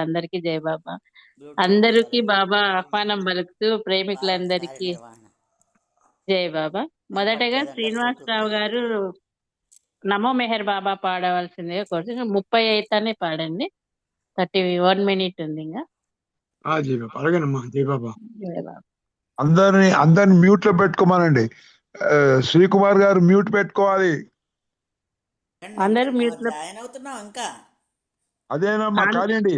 అందరికీ జై బాబా. బ్లూటూత్ అందరికీ బాబా ఆహ్వానం కనెక్ట్ పలుకుతూ భారత్ ప్రేమికులందరికీ నిర్వహణ జై బాబా. మొదటగా వినపట్లేదంట బ్లూటూత్. శ్రీనివాసరావు గారు నమో మెహర్ బాబా పాడవలసిందిగా కోరుతు 38 అనే పాడండి. 31 minute ఉంది ఇంకా. జై బాబా అలాగేనమ్మా. జై బాబా. జై బాబా. అందరిని మ్యూట్ లో పెట్టుకోమనండి. శ్రీకుమార్ గారు మ్యూట్ పెట్టుకోవాలి. అందరూ ఇంకా మ్యూట్ లో జాయిన్ అవుతున్నాం ఇంకా అదేనమ్మా ఆన్- కానివ్వండి.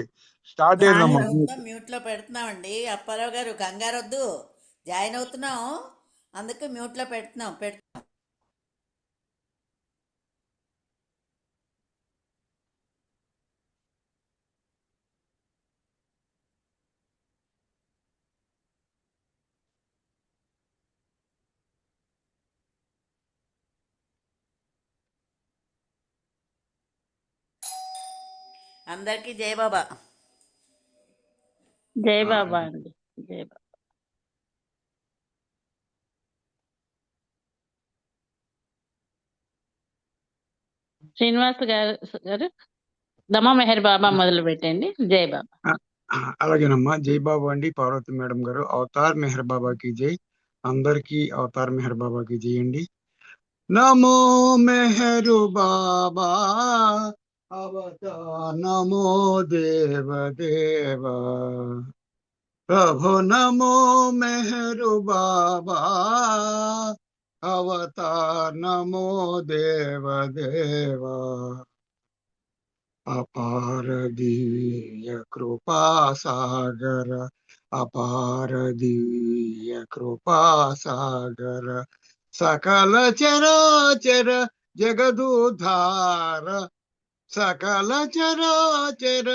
స్టార్ట్ ఆన్ అయిందమ్మా. మొత్తం మ్యూట్ లో పెడుతున్నామండి. అప్పారావు గారు కంగారు వద్దు, జాయిన్ అవుతున్నాం, అందుకే మ్యూట్ లో పెడుతున్నాం. అందరికీ జై బాబా. జై బాబా అండి. జై బాబా. శ్రీనివాస్ గారు నమో మెహర్ బాబా మొదలు పెట్టండి. జై బాబా. అలాగేనమ్మా. జై బాబా అండి. పార్వతి మేడం గారు అవతార్ మెహర్ బాబాకి జై. అందరికీ అవతార్ మెహర్ బాబాకి జై అండి. నమో మెహరు బాబా అవతార్ నమో దేవ దేవ ప్రభు నమో మెహరు బాబా అవతార్ నమో దేవ దేవ అపార దివ్య కృపా సాగర అపార దివ్య కృపా సాగర సకల చరాచర జగదుధార సకల చరాచర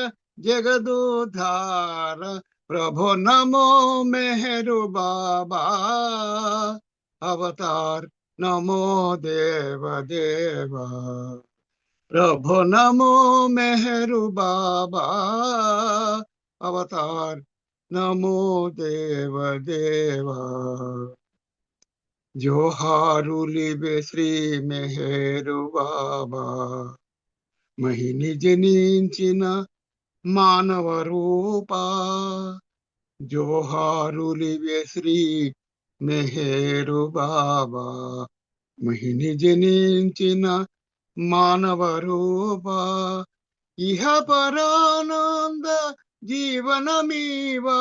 జగదుధార ప్రభు నమో మెహరు బాబా అవతార్ నమో దేవ దేవ ప్రభు నమో మెహరు బాబా అవతార్ నమో దేవ దేవ జోహారులిబే శ్రీ మెహరు బాబా మహిని జనించిన మానవ రూప జోహారులిబే శ్రీ మెహరు బాబా మహిని జనించిన మానవ రూప ఇహ పరానంద జీవనమీవా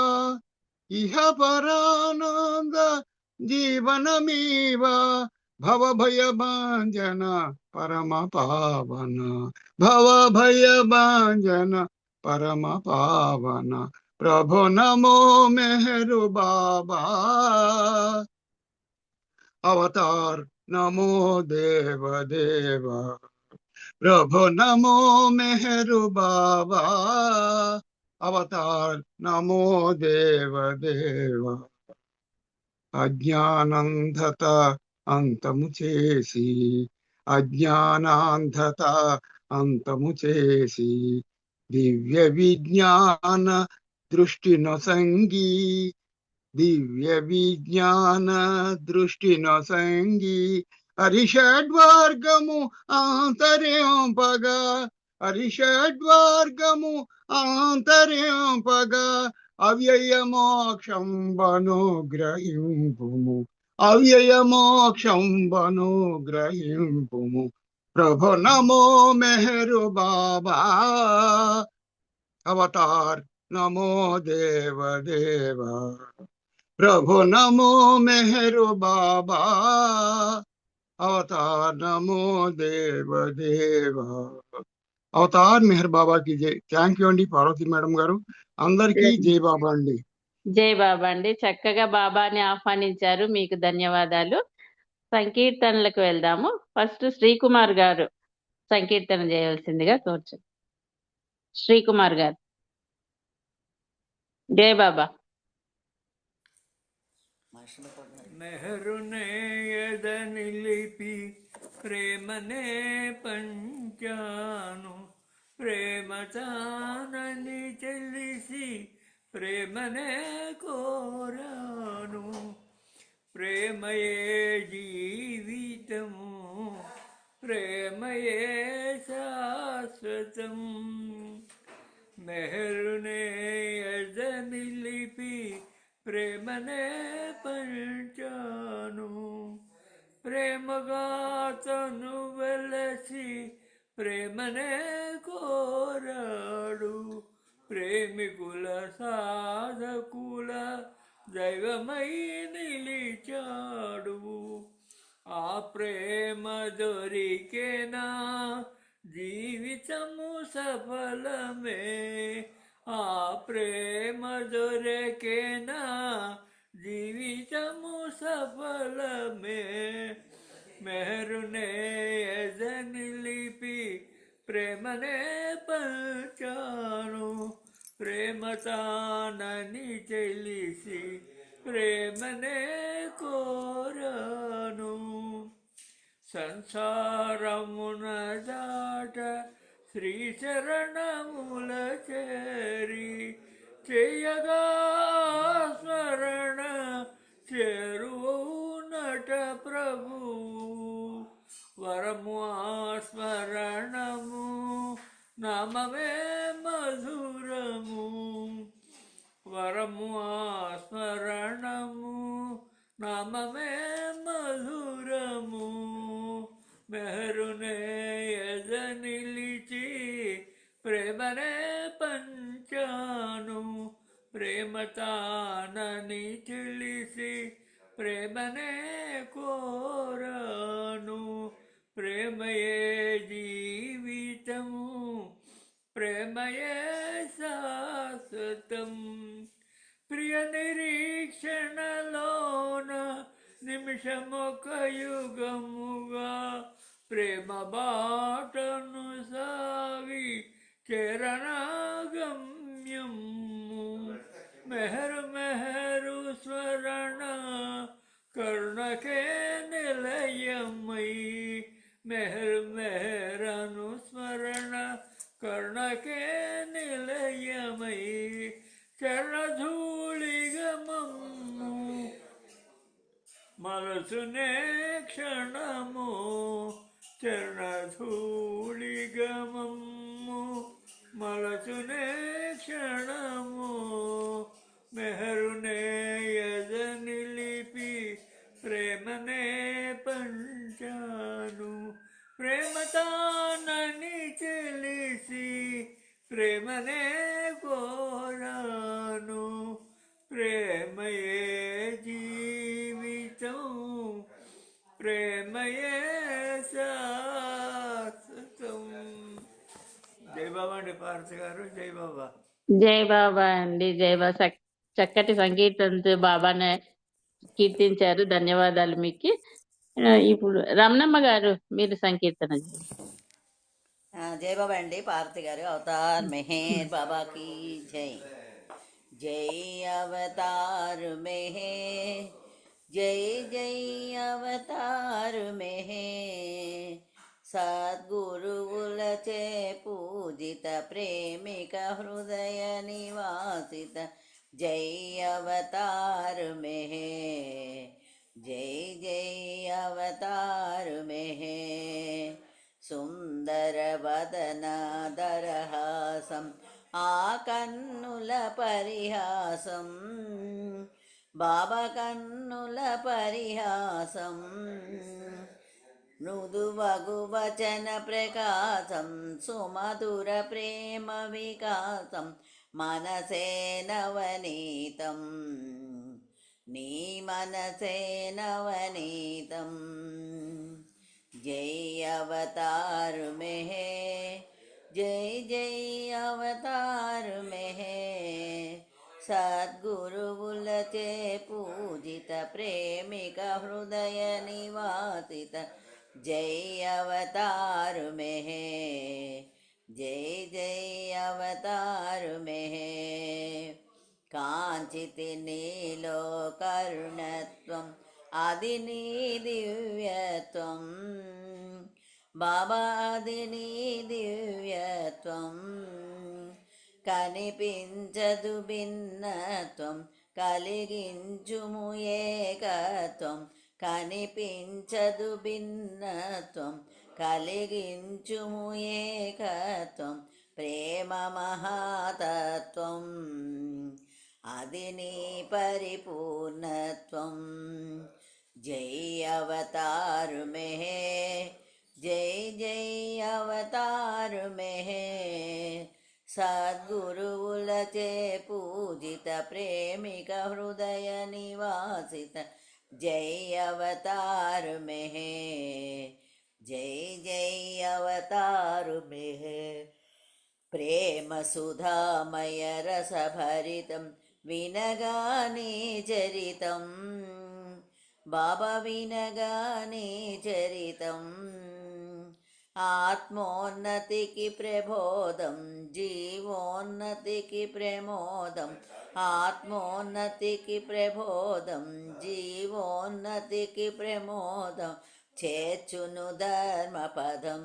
ఇహ పరానంద జీవనమీవా భవ భయ భాంజన పరమ పావన భవ భయ భాంజన పరమ పావన ప్రభు నమో మెహరు బాబా అవతార్ నమో దేవ దేవ ప్రభు నమో మెహరు బాబా అవతార్ నమో దేవ దేవ అజ్ఞానంధత అంతము చేసి అజ్ఞానాంధత అంతము చేసి దివ్య విజ్ఞాన దృష్టి నొసంగి దివ్య విజ్ఞాన దృష్టి నొసంగి హరిషడ్వర్గము ఆంతర్యంపగా హరిషడ్వర్గము ఆంతర్యంపగా అవ్యయ మోక్షం బను గ్రహింపుము అవ్యయ మోక్షం బను గ్రహింపుము ప్రభు నమో మెహరు బాబా అవతార్ నమో దేవ దేవ ప్రభు నమో మెహరు బాబా అవతార్ నమో దేవ దేవ అవతార్ మెహర్ బాబా కి జై. థ్యాంక్ యూ అండి పార్వతి మేడం గారు. అందరికీ జై బాబా అండి. జై బాబా అండి. చక్కగా బాబాని ఆహ్వానించారు, మీకు ధన్యవాదాలు. సంకీర్తనలకు వెళ్దాము. ఫస్ట్ శ్రీకుమార్ గారు సంకీర్తన చేయవలసిందిగా కోరుచు. శ్రీకుమార్ గారు. జై బాబా. మెహరునే ఎద నిలిపి ప్రేమనే పంచాను ప్రేమ తానని తెలిసి ప్రేమనే కోరాను ప్రేమయే జీవితము ప్రేమయే శాశ్వతం మెహరునే ఎదనిలిపి ప్రేమనే పంచాను. ప్రేమగా తను వెలసి ప్రేమనే కోరాడు. ప్రేమికుల సాధకుల దైవమై నిలిచాడు. ఆ ప్రేమ దొరికేనా జీవితము సఫలమే. ఆ ప్రేమ దొరికేనా జీవితము సఫలమే. మెహరునే ఎదనిలిపి ప్రేమనే పంచాను. ప్రేమ తానని తెలిసి ప్రేమనే కోరాను. సంసారమున దాట శ్రీచరణముల చేరి చేయగా స్మరణ చేరువునట ప్రభు. వరము స్మరణము నామమే మధురము. వరము స్మరణము నామమే మధురము. మెహరునే ఎదనిలిచి ప్రేమనే పంచాను. ప్రేమ తానని తెలిసి ప్రేమనే కోరాను. ప్రేమయే జీవితము, ప్రేమయే శాశ్వతం. ప్రియ నిరీక్షణలోన నిమిషమొక యుగముగా ప్రేమ బాటను సాగి చరణగమ్యము. మెహరు మెహరు స్మరణ కరుణకే నిలయమై. మెహరు మెహరను స్మరణ కరుణకే నిలయమై. చరణధూళిగమము మనసునే క్షణము. చరణధూళిగమము మనసునే క్షణము. మెహరునే ఎదనిలిపి ప్రేమనే పంచాను. ప్రేమ తానని తెలిసి ప్రేమనే కోరాను. ప్రేమయే జీవితం, ప్రేమయే శాశ్వతం. జై బాబా అండి పార్థ గారు. జై బాబా. జై బాబా అండి. జై బాబా. చక్కటి సంగీతంతో బాబాని కీర్తించారు. ధన్యవాదాలు మీకు. ఇప్పుడు రమణమ్మ గారు మీరు సంకీర్తన చేయండి. జై బాబా అండి పార్వతి గారు. అవతార్ మెహర్ బాబాకి జై. జై అవతార్ మెహర్, జై జై అవతార్ మెహర్. సద్గురువులచే పూజిత ప్రేమిక హృదయ నివాసిత జై అవతార్ మెహర్. జై జై అవతార్ మెహర్. సుందర వదన దరహాసం ఆ కన్నుల పరిహాసం. బాబా కన్నుల పరిహాసం. మృదువగు వచన ప్రకాశం సుమధుర ప్రేమ వికాసం. మనసే నవనీతం నీ మనసే నవనీతం. జై అవతార్ మెహర్, జై జై అవతార్ మెహర్. సద్గురువులచే పూజిత ప్రేమిక హృదయ నివాసిత జై అవతార్ మెహర్. జై జై అవతార్ మెహర్. కాంచితి నీలో కరుణత్వం అది నీ దివ్యత్వం. బాబా అది నీ దివ్యత్వం. కనిపించదు భిన్నత్వం కలిగించుము ఏకత్వం. కనిపించదు భిన్నత్వం కలిగించుము ఏకత్వం. ప్రేమ మహాతత్వం అది నీ పరిపూర్ణత్వం. జై అవతారు మెహే, జై జై అవతారు మెహే. సద్గురువులచే పూజిత ప్రేమిక హృదయ నివాసిత జై అవతారు మెహే, జై జై అవతారు మెహే. ప్రేమ సుధామయ రసభరితం వినగానే చరితం, బాబా వినగానే చరితం. ఆత్మోన్నతికి ప్రబోధం, జీవోన్నతికి ప్రమోదం. ఆత్మోన్నతికి ప్రబోధం, జీవోన్నతికి ప్రమోదం. చేర్చును ధర్మపదం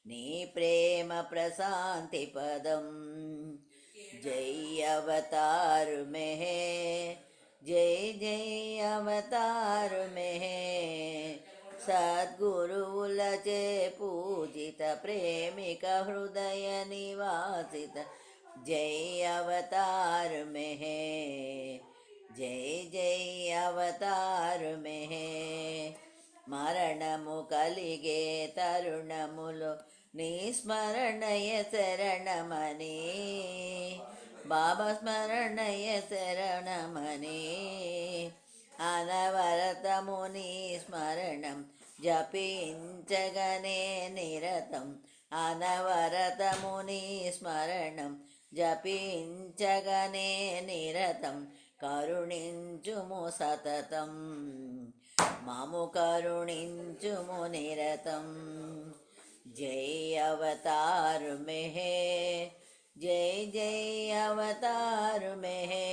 నీ ప్రేమ ప్రశాంతి పదం. జై అవతారు మెహే, జై జై అవతారు మెహే. సద్గురువులచే పూజిత ప్రేమిక హృదయ నివాసిత జై అవతారు మెహే, జై జై అవతారు మెహే. మరణము కలిగే తరుణములో నీ స్మరణయ శరణమని, బాబా స్మరణయ శరణమని. అనవరతము నీ స్మరణం జపించగనే నిరతం. అనవరతము నీ స్మరణం జపించగనే నిరతం. కరుణించుము సతతం, మము కరుణించుము నిరతం. జై అవతారు మెహే, జై జై అవతారు మెహే.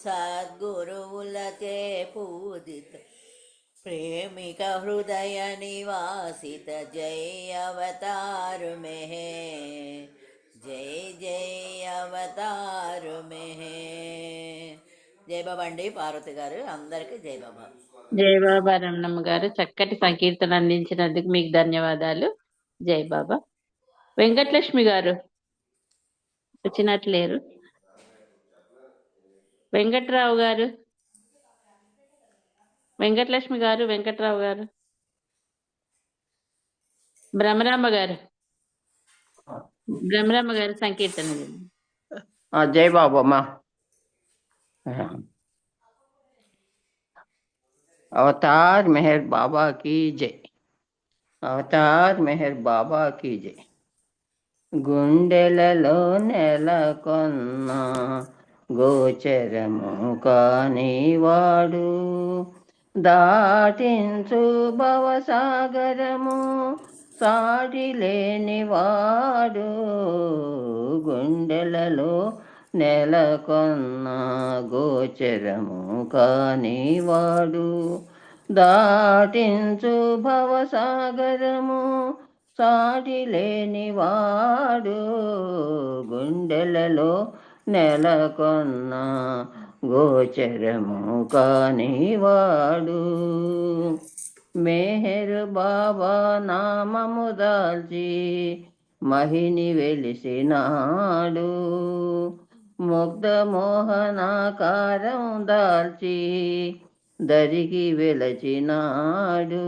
సద్గురువులచే పూజిత ప్రేమిక హృదయ నివాసిత జై అవతారు మెహే, జై జై అవతారు మెహే. జై బాబా అండి. పార్వతి గారు అందరికీ జై బాబా. జై బాబా రమణమ్మ గారు, చక్కటి సంకీర్తన అందించినందుకు మీకు ధన్యవాదాలు. జై బాబా. వెంకటలక్ష్మి గారు వచ్చినట్లేరు. వెంకట్రావు గారు, వెంకటలక్ష్మి గారు, వెంకట్రావు గారు, భ్రమరాంబ గారు, భ్రమరాంబ గారు సంకీర్తన. జై బాబమ్మ. అవతార్ మెహర్ బాబా की जय, అవతార్ మెహర్ బాబా की जय. గుండెలలో నెలకొన్న గోచరము కానివాడు, దాటించు భవసాగరము సాటి లేనివాడు. గుండెలలో నెలకొన్న గోచరము కానివాడు, దాటించు భవసాగరము సాటి లేనివాడు. గుండెలలో నెలకొన్న గోచరము కానివాడు. మెహరు బాబా నామము దాల్చి మహిని వెలిసినాడు, ముగ్ధ మోహనాకారం దాల్చి దరికి వెలచినాడు.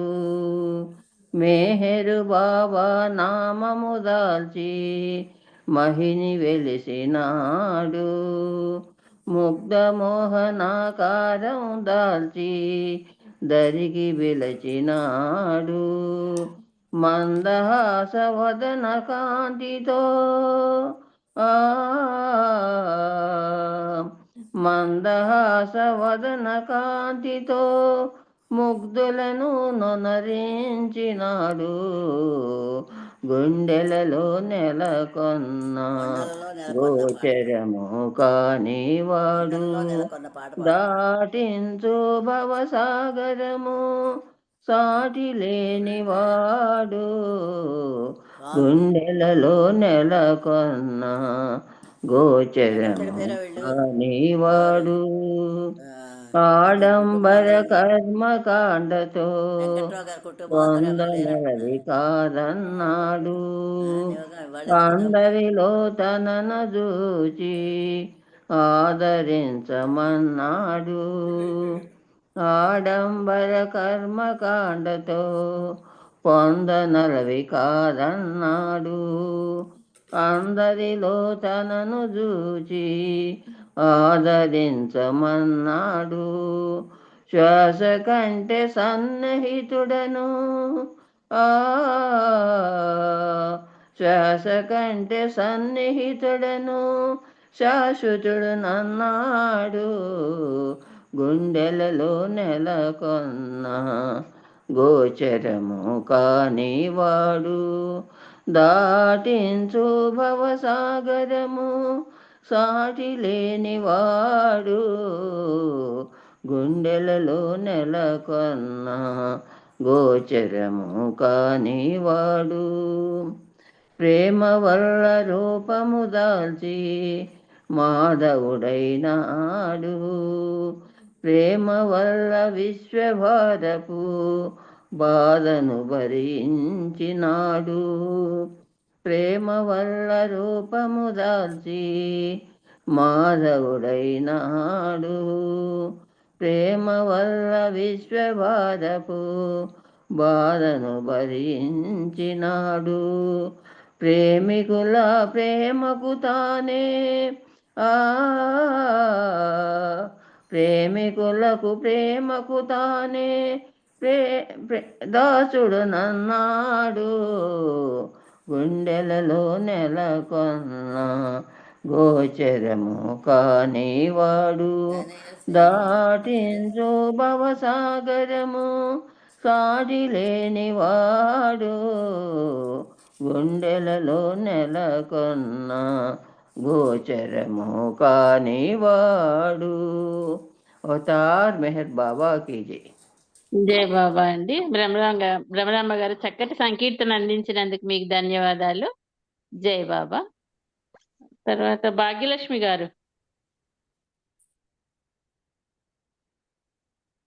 మెహరు బాబా నామము దాల్చి మహిని వెలిసినాడు, ముగ్ధ మోహనాకారం దాల్చి దరికి వెలచినాడు. మందహాస వదన కాంతితో మందహాస వదన కాంతితో ముగ్ధులను నొనరించినాడు. గుండెలలో నెలకొన్న గోచరము కానివాడు, దాటించు భవసాగరము సాటి లేనివాడు. గుండెలలో నెలకొన్న గోచరము కానివాడు, ఆడంబర కర్మకాండతో వెంకట్రావు గారి కుటుంబం అందరూ ఎవరు లేరంటున్నారు. వందనలది కాదన్నాడు. నియోగం ఇవాళ అందరిలో తనను చూచి ఆదరించమన్నాడు. ఆడంబర కర్మకాండతో పొందనలవి కాదన్నాడు. అందరిలో తనను చూచి ఆదరించమన్నాడు. శ్వాస కంటే సన్నిహితుడను శ్వాస కంటే సన్నిహితుడను శాశ్వతుడు నన్నాడు. గుండెలలో నెలకొన్న గోచరము కానివాడు దాటించు భవసాగరము సాటి లేనివాడు. గుండెలలో నెలకొన్న గోచరము కానివాడు. ప్రేమ వల్ల రూపము దాల్చి మాధవుడైనాడు. ప్రేమ వల్ల విశ్వభారపు బాధను భరించినాడు. ప్రేమ వల్ల రూపము దాల్చి మాధవుడైనాడు. ప్రేమ వల్ల విశ్వభారపు బాధను భరించినాడు. ప్రేమికుల ప్రేమకు తానే ప్రేమికులకు ప్రేమకు తానే దాసుడు నన్నాడు. గుండెలలో నెలకొన్న గోచరము కానివాడు దాటించు భవసాగరము సాటి లేనివాడు. గుండెలలో నెలకొన్న గోచరము కానివాడు. అవతార్ మెహర్ బాబా కీ జై. జై బాబా అండి. భ్రమరాంబ గారు చక్కటి సంకీర్తన అందించినందుకు మీకు ధన్యవాదాలు. జై బాబా. తర్వాత భాగ్యలక్ష్మి గారు.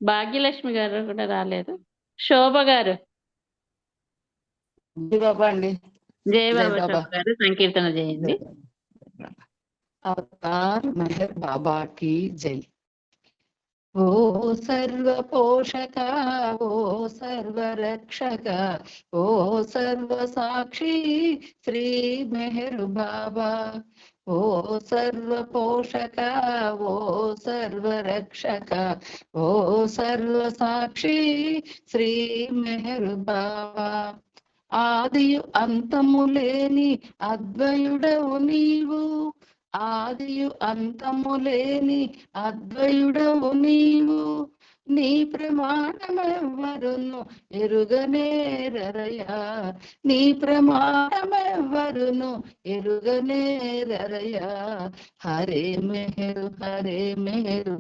భాగ్యలక్ష్మి గారు కూడా రాలేదు. శోభ గారు. జై బాబా అండి. జై బాబా. శోభ గారు సంకీర్తన చేయండి. అవతార్ మెహర్ బాబా కీ జై. ఓ సర్వ పోషక, ఓ సర్వ రక్షక, ఓ సర్వ సాక్షి శ్రీ మెహర్ బాబా. ఓ సర్వ పోషక, ఓ సర్వ రక్షక, ఓ సర్వ సాక్షి శ్రీ మెహర్ బాబా. ఆదియు అంతము లేని అద్వయుడవు నీవు, ఆదియు అంతము లేని అద్వయుడవు నీవు. నీ ప్రమాణమెవ్వరును ఎరుగనేరరయా, నీ ప్రమాణమెవ్వరును ఎరుగనేరరయా. హరే మెహరు, హరే మెహరు,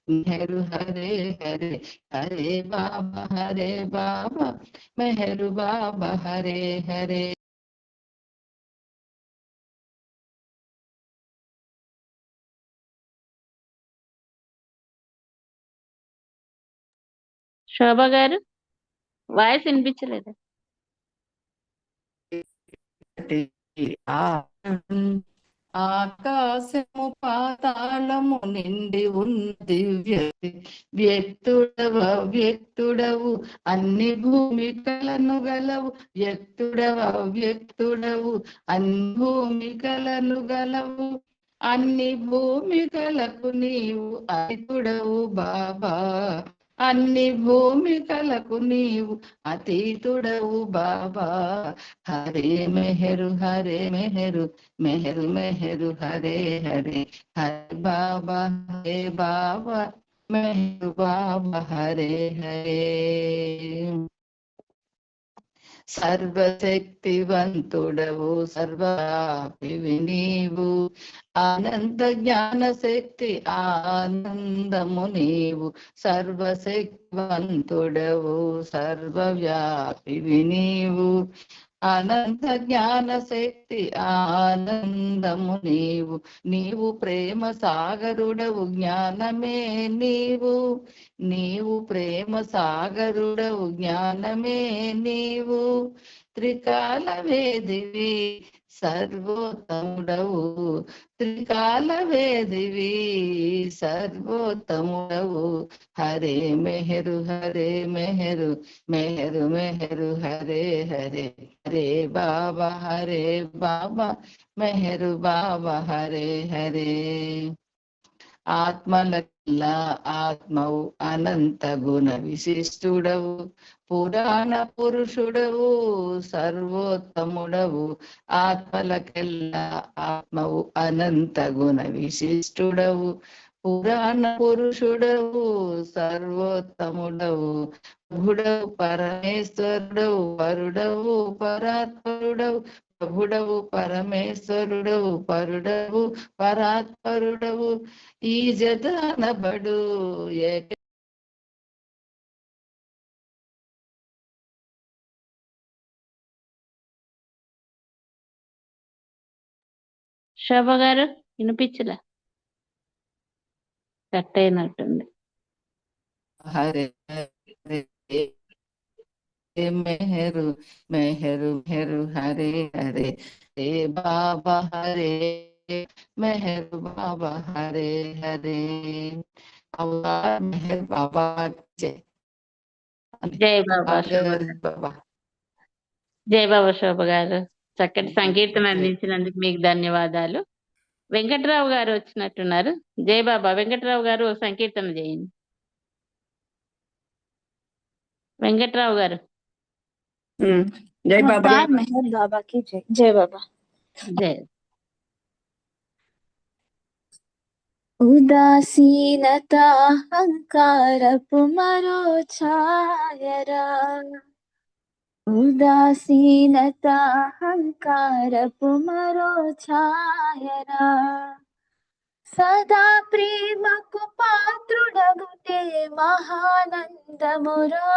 మెహరు హరే హరే, హరే బాబా, హరే బాబా, మెహరు బాబా, హరే హరే. శోభ గారు వాయిస్ వినిపించలేదు. ఆకాశము పాతాళము నిండి ఉన్న దివ్య వ్యక్తుడవు అన్ని భూమికలను గలవు. వ్యక్తుడవు అన్ని భూమికలను గలవు. అన్ని భూమికలకు నీవు అతీతుడవు బాబా. అన్ని భూమికలకు నీవు అతీతుడవు బాబా. హరే మెహరు, హరే మెహరు, మెహరు మెహరు, హరే హరే, హరే బాబా, హరే బాబా, మెహరు బాబా, హరే హరే. సర్వశక్తివంతుడవు సర్వాపివి నీవు. ఆనంద జ్ఞాన శక్తి ఆనందము నీవు. సర్వశక్తివంతుడవు సర్వవ్యాపివి నీవు. అనంత జ్ఞాన శక్తి ఆనందము నీవు. నీవు ప్రేమ సాగరుడవు, జ్ఞానమే నీవు. నీవు ప్రేమ సాగరుడవు, జ్ఞానమే నీవు. త్రికాల వేదివి సర్వోత్తముడవు, త్రికాల వేదివి సర్వోత్తముడవు. హరే మెహరు హరే మెహరు, మెహరు మెహరు హరే హరే. హరే బాబా హరే బాబా, మెహరు బాబా హరే హరే. ఆత్మలకిల్లా ఆత్మవు, అనంత గుణ విశిష్టుడవు, పురాణ పురుషుడవు, సర్వోత్తముడవు. ఆత్మలకెల్లా ఆత్మవు, అనంత గుణ విశిష్టుడవు, పురాణ పురుషుడవు, సర్వోత్తముడవు. ప్రభుడవు పరమేశ్వరుడవు, వరుడవు పరాత్పరుడవు. ప్రభుడవు పరమేశ్వరుడవు, పరుడవు పరాత్పరుడవు. ఈ జతనబడు ఏక శోభ గారు వినిపించలే, కట్ అయినట్టుంది. హరే హరే మెహరు మెహరు మెహరు హరే హరే. హరే బాబా హరే మెహరు బాబా హరే హరే. అవతార్ మెహర్ బాబా జై. జై బాబా శోభ జై గారు. బాబా. జై బాబా శోభ గారు, చక్కటి సంకీర్తన అందించినందుకు మీకు ధన్యవాదాలు. వెంకట్రావు గారు వచ్చినట్టున్నారు. జై బాబా. వెంకట్రావు గారు ఒక సంకీర్తన చేయండి. వెంకట్రావు గారు. జై బాబా. अवतार मेहर बाबा की जय. जय बाबा. జై. उदासीनता अहंकारपु मरो छायरा, उदासीनता अहंकारपु मरो छायरा. सदा प्रेमకు పాత్రుడగుటే మహానందమురా,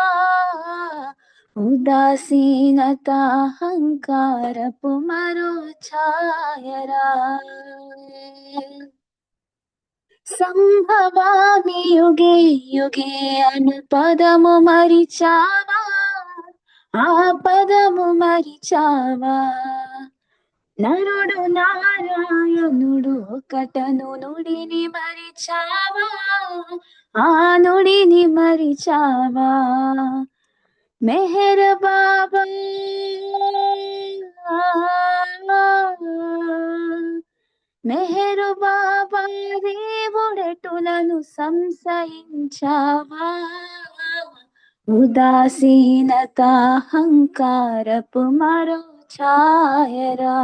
ఉదాసీనత అహంకారపు మరో ఛాయరా. సంభవామి యుగే యుగే అను పదము మరిచావా, ఆ పదము మరిచావా. నరుడు నారాయణుడు ఒకటను నుడిని మరిచావా, ఆ నుడిని మరిచావా. మెహర్ బాబా మెహరు బాబా, దేవుడెటులను సంశయించావా. ఉదాసీనత అహంకారపు మరో ఛాయరా.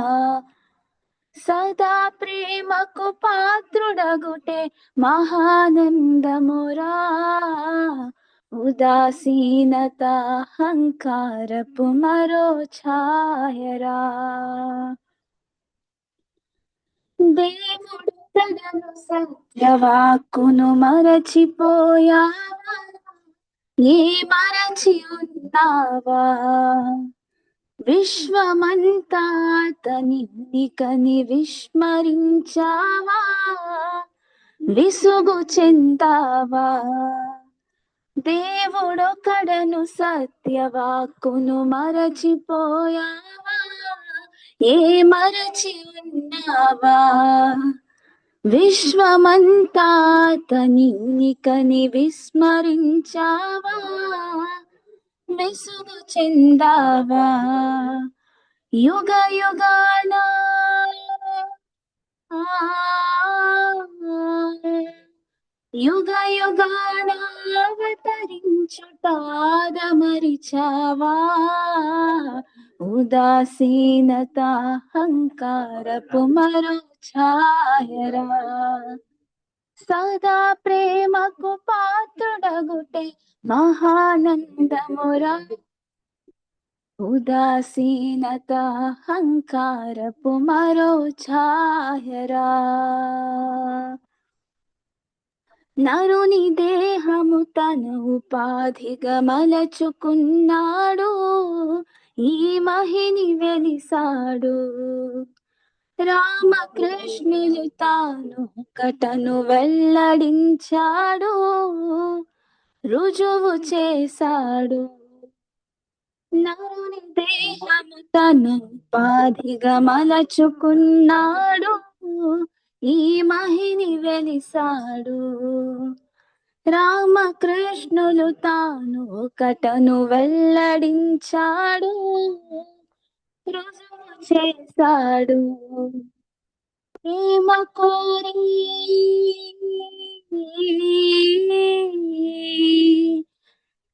సదా ప్రేమకు పాత్రుడగుటే మహానందమురా, ఉదాసీనత అహంకారపు మరో ఛాయరా. దేవుడు తనను సత్యవాక్కును మరచిపోయావా, ఏ మరచి ఉన్నావా. విశ్వమంతా తనికని విస్మరించావా, విసుగు చెందావా. దేవుడొకడను సత్యవాక్కును మరచిపోయావా, ఏ మరచి ఉన్నావా. విశ్వమంతా తనికని విస్మరించావా, విసుగు చెందావా. యుగ యుగాన యుగ యుగాన అవతరించుటాదమరిచావా. ఉదాసీనత అహంకారపు మరో ఛాయరా. సదా ప్రేమకు పాత్రుడగుటే మహానందమురా, ఉదాసీనత అహంకారపు మరో ఛాయరా. నరుని దేహము తన ఉపాధిగా మలచుకున్నాడు, ఈ మహిని వెలిసాడు. రామకృష్ణులు తాను కటను వెల్లడించాడు, రుజువు చేశాడు. నరుని దేహము తను ఉపాధిగా మలచుకున్నాడు, ఈ మహిని వెలిసాడు. రామకృష్ణులు తాను ఒకటను వెల్లడించాడు, రుజువు చేశాడు. ప్రేమ కోరి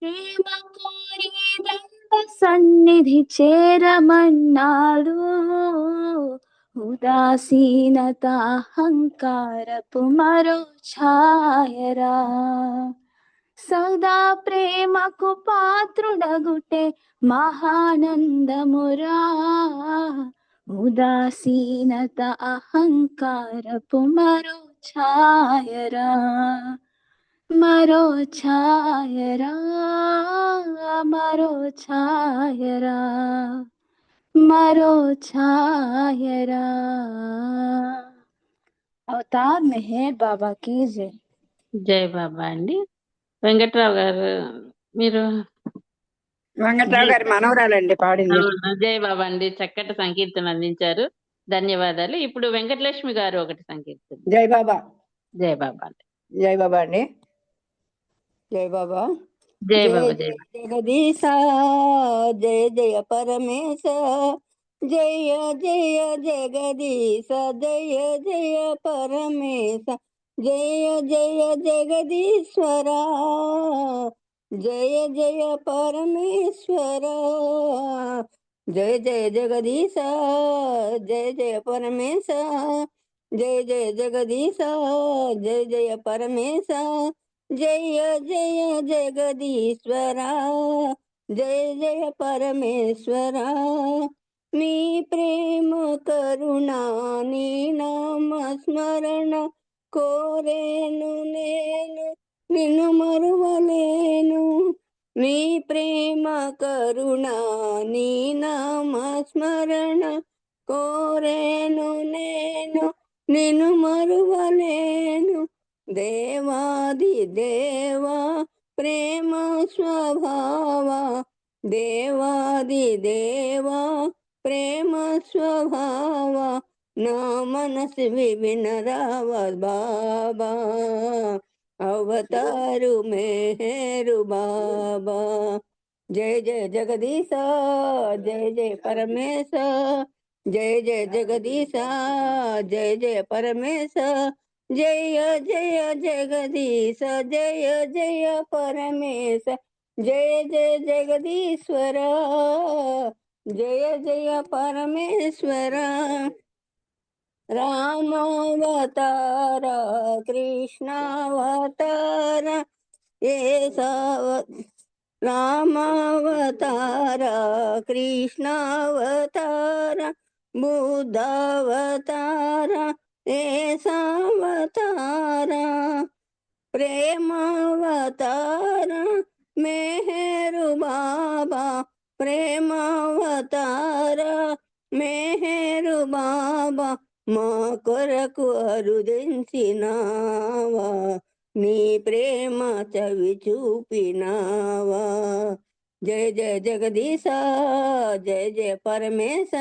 ప్రేమ కోరి దండ సన్నిధి చేరమన్నాడు, ఉదాసీనత అహంకారపు మరో ఛాయరా. సదా ప్రేమకు పాత్రుడగుటే మహానందమురా, ఉదాసీనత అహంకారపు మరో ఛాయరా. మరో ఛాయరా, మరో ఛాయరా, మరో ఛాయరా. అవతార్ మెహర్ బాబా కీ జై. జై బాబా అండి. వెంకట్రావు గారు మీరు వెంకట్రావు గారి మనవరాలండి పాడింది. అవునా? జై బాబా అండి, చక్కటి సంకీర్తన అందించారు, ధన్యవాదాలు. ఇప్పుడు వెంకటలక్ష్మి గారు ఒకటి సంకీర్తన. జై బాబా. జై బాబా అండి. జై బాబా అండి. జై బాబా. జై జయ బాబా. జయ జై జగదీశ, జయ జయ పరమేశ, జయ జయ జగదీశ, జయ జయ పరమేశ, జయ జయ జగదీశ్వర, జయ జయ పరమేశ్వర, జయ జయ జగదీశ, జయ జయ పరమేశ, జయ జయ జగదీశ, జయ జయ పరమేశ, జయ జయ జగదీశ్వర, జయ జయ పరమేశ్వర. నీ ప్రేమ కరుణా నీ నామ స్మరణ కోరేను నేను, నిన్ను మరువలేను. నీ ప్రేమ కరుణా నీ నామ స్మరణ కోరేను నేను, నిన్ను మరువలేను. దేవాది దేవా ప్రేమ స్వభావ, దేవాది దేవా ప్రేమ స్వభావ, నా మనసు వినరావ బాబా, అవతారు మేరు బాబా. జయ జయ జగదీశ, జయ జయ పరమేశ, జయ జయ జగదీశ, జయ జయ పరమేశ, జయ జయ జగదీశ, జయ జయ పరమేశ, జయ జయ జగదీశ్వర, జయ జయ పరమేశ్వర. రామావతార కృష్ణావతార రామావతార కృష్ణావతార బుద్ధావతార ఏసావతార ప్రేమావతార మెహరు బాబా, ప్రేమావతార మెహరు బాబా, మా కొరకు అరుదించినావా, నీ ప్రేమ చవి చూపినావా. జయ జయ జగదీశ, జయ జయ పరమేశ,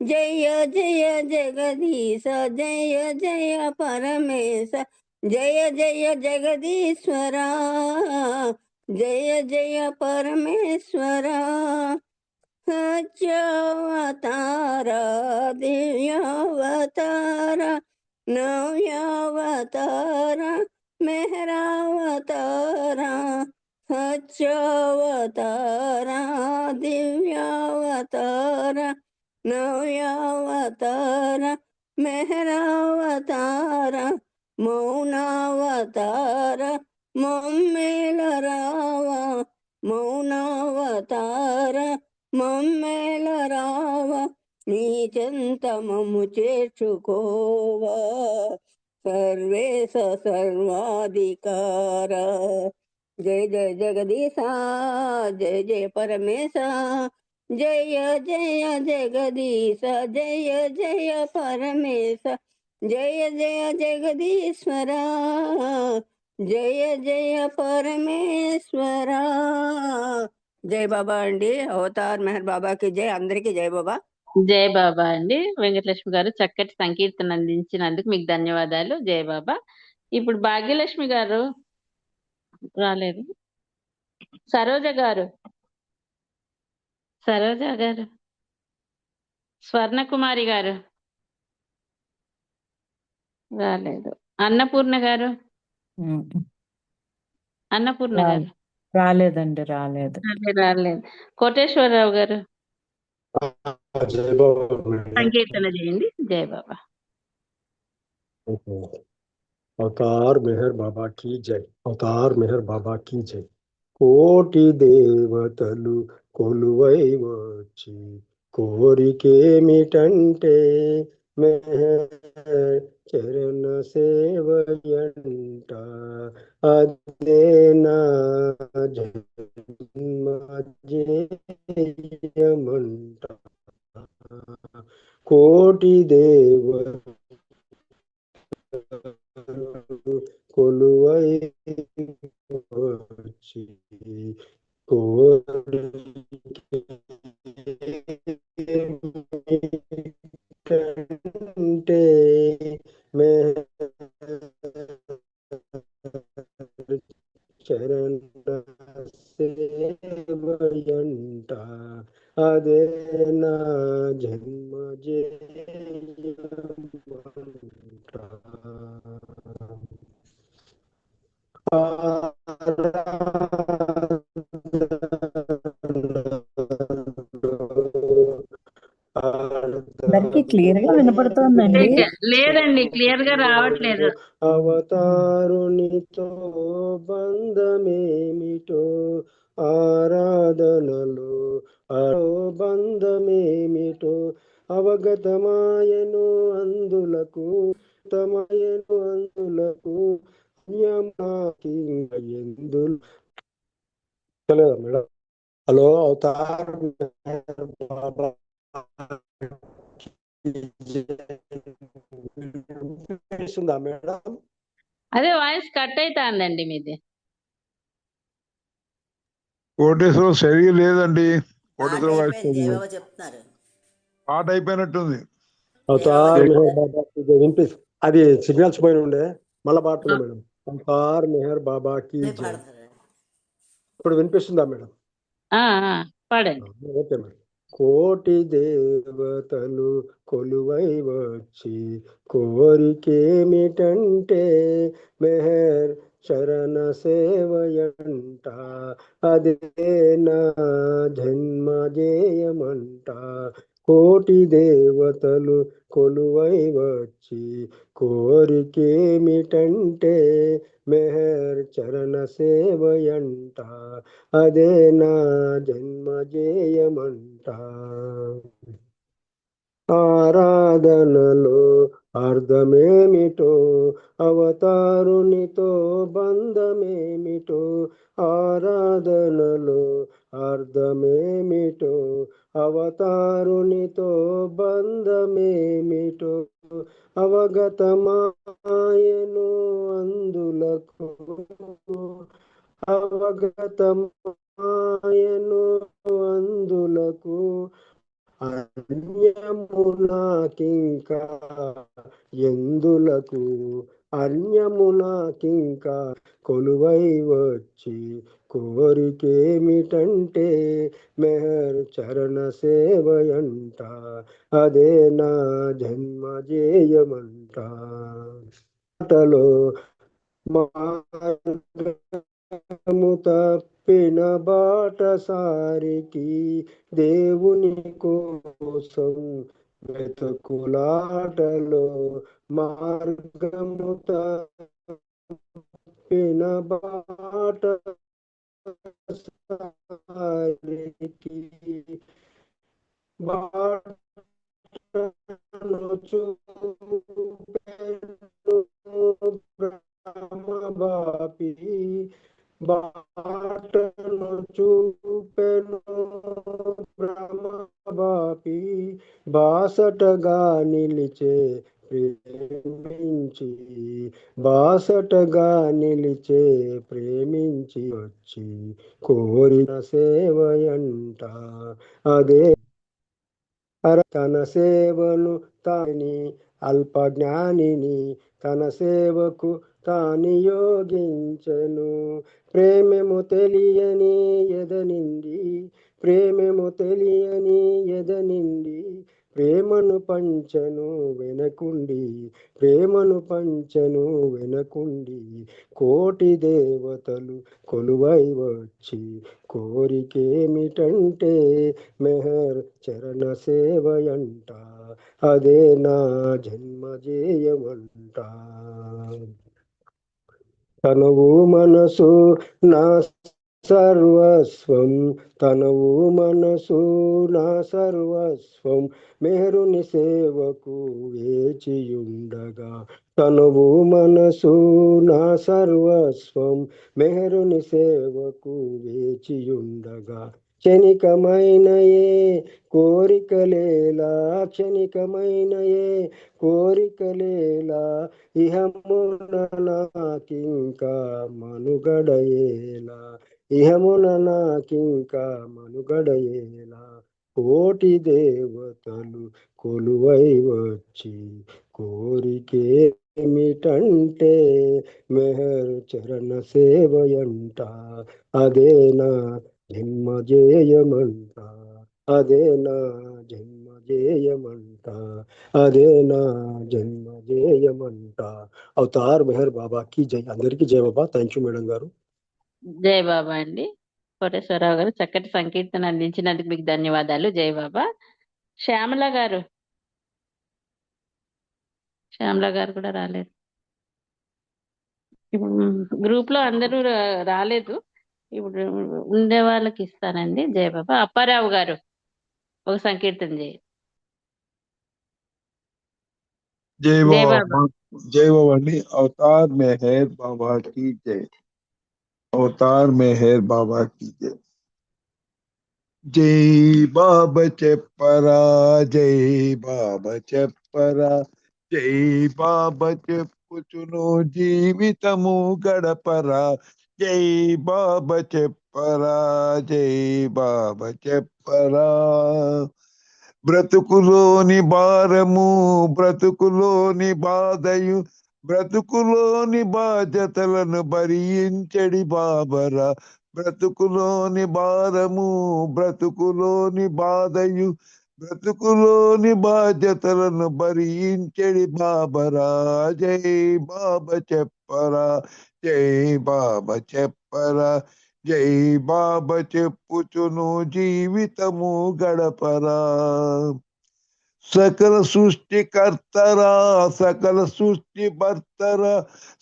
జయ జయ జగదీశ, జయ జయ పరమేశ, జయ జయ జగదీశ్వర, జయ జయ పరమేశ్వర. సత్యావతార దివ్యావతార నవ్యావతార మెహరావతార, సత్యావతార దివ్యావతార నవ్యావతార మెహరావతార, మౌనావతార మమ్మేలరావా, మౌనావతార మమ్మేలరావా, నీ చెంతమము చేర్చుకోవా, సర్వేశ సర్వాధికార. జయ జయ జగదీశ, జయ జయ పరమేశ, జయ జయ జగదీశ జయ జయ పరమేశ జయ జయ జగదీశ్వర జయ జయ పరమేశ్వర. జై బాబా అండి. అవతార్ మెహర్ బాబాకి జై. అందరికీ జై బాబా. జై బాబా అండి. వెంకటలక్ష్మి గారు చక్కటి సంకీర్తన అందించినందుకు మీకు ధన్యవాదాలు. జై బాబా. ఇప్పుడు భాగ్యలక్ష్మి గారు రాలేదు. సరోజ గారు, సరోజ గారు, స్వర్ణకుమారి గారు రాలేదు. అన్నపూర్ణ గారు, అన్నపూర్ణ గారు రాలేదండి, రాలేదు. రాలేదు. కోటేశ్వరరావు గారు జై బాబా మేడం. సంకీర్తన చేయండి. జై బాబా. అవతార్ మెహర్ బాబా కీ జై. అవతార్ మెహర్ బాబా కీ జై. కోటి దేవతలు కొలువై వచ్చి కోరికేమిటంటే మెహర్ చరణ సేవయంట. అదే నా జన్మజేయమంట. కోటి దేవ కొలువై వచ్చి కోరికంటే చరణ సేవయంట. అదే నా జన్మ జేయమంట. అందరికి క్లియర్ గా వినపడుతోందండి. లేదండి, క్లియర్ గా రావట్లేదు. అవతారునితో బంధమేమిటో ఆరాధనలో బంధమేమిటో అవగతమాయను అందులకు తమయను అందులకు ఎందులు. Madam, hello. అవతార్ బాబా వినిపిస్తుందా మేడం? అదే వాయిస్ కట్ అవుతాందండి మీది. కోటేశ్వరం సరిగా లేదండి. పాట కోటేశ్వరం వాయిస్ అయిపోయింది. జై బాబా చెప్తున్నారు. పాట అయిపోయినట్టుంది. అవతార్ మెహర్ బాబా వినిపిస్తుంది. అది సిగ్నల్స్ పైన ఉండే మళ్ళా పాడుతున్నా మేడం. అవతార్ మెహర్ బాబాకి జై. పాడతారు. ఇప్పుడు వినిపిస్తుందా మేడం? పాడండి. Okay madam. కోటి దేవతలు కొలువై వచ్చి కోరికేమిటంటే మెహర్ చరణ సేవయంట. అదే నా జన్మ జేయమంట. కోటి దేవతలు కొలువై వచ్చి కోరికేమిటంటే మెహర్ చరణ సేవయంట. అదే నా జన్మ జేయమంట. ఆరాధనలో అర్థమేమిటో అవతారునితో బంధమేమిటో. ఆరాధనలో అర్థమేమిటో అవతారునితో బంధమేమిటో అవగతమాయను అందులకు అవగతమాయను అందులకు అన్యమునాకింకా ఎందులకు అన్యమునాకింకా కొలువై వచ్చి కోరికేమిటంటే మెహర్ చరణ సేవయంట. అదే నా జన్మ జేయమంట. మాటలో మార్గము తప్పిన బాటసారికి దేవుని కోసం వెతుకులాటలో మార్గము తప్పిన బాటసారికి బాటను చూపెను బ్రహ్మబాపి బాటను చూపెను బ్రహ్మ బాసటగా నిలిచే ప్రేమించి బాసటగా నిలిచే ప్రేమించి వచ్చి కోరిన సేవయంట అదే తన సేవను తాని అల్పజ్ఞానిని తన సేవకు తాని యోగించెను ప్రేమము తెలియని ఎదనిండి ప్రేమము తెలియని ఎదనిండి ప్రేమను పంచను వెనకుండి ప్రేమను పంచను వెనకుండి కోటి దేవతలు కొలువై వచ్చి కోరికేమిటంటే మెహర్ చరణ సేవయంట అదే నా జన్మజేయమంట తనువు మనసు నా సర్వస్వం తనువు మనసు నా సర్వస్వం మెహరుని సేవకు వేచియుండగా తనువు మనసు నా సర్వస్వం మెహరుని సేవకు వేచియుండగా క్షణికమైనయే కోరికలేలా క్షణికమైనయే కోరికలేలా ఇహమున నాకింకా మనుగడయేలా ఇహమున నాకింకా మనుగడయేలా కోటి దేవతలు కొలువై వచ్చి కోరికేమిటంటే మెహర్ చరణ సేవయంట అదే నా జన్మజేయమంట అదే నా జన్మజేయమంట అదే నా జన్మజేయమంట అవతార్ మెహర్ బాబా కి జై అందరికీ జై బాబా థ్యాంక్ యూ మేడం గారు జై బాబా అండి. కోటేశ్వరరావు గారు చక్కటి సంకీర్తన అందించినందుకు మీకు ధన్యవాదాలు. జై బాబా. శ్యామల గారు శ్యామల గారు కూడా రాలేదు. ఇప్పుడు గ్రూప్ లో అందరూ రాలేదు. ఇప్పుడు ఉండే వాళ్ళకి ఇస్తానండి. జై బాబా. అప్పారావు గారు ఒక సంకీర్తన చేయండి. జై జై బాబా బాబా. జై బాబా అండి అవతార్ మెహర్ బాబా की जय అవతార్ మెహర్ బాబా की जय జై బాబా చెప్పరా జై బాబా చెప్పరా జై బాబా చెప్పుచును జీవితము గడపరా జై బాబా చెప్పరా జై బాబా చెప్పరా బ్రతుకులోని భారము బ్రతుకులోని బాధయు బ్రతుకులోని బాధ్యతలను భరించడి బాబరా బ్రతుకులోని భారము బ్రతుకులోని బాధయు బ్రతుకులోని బాధ్యతలను భరించడి బాబరా జై బాబా చెప్పరా జై బాబా చెప్పరా జై బాబా చెప్పుచును జీవితము గడపరా సకల సృష్టికర్తరా సకల సృష్టి భర్తరా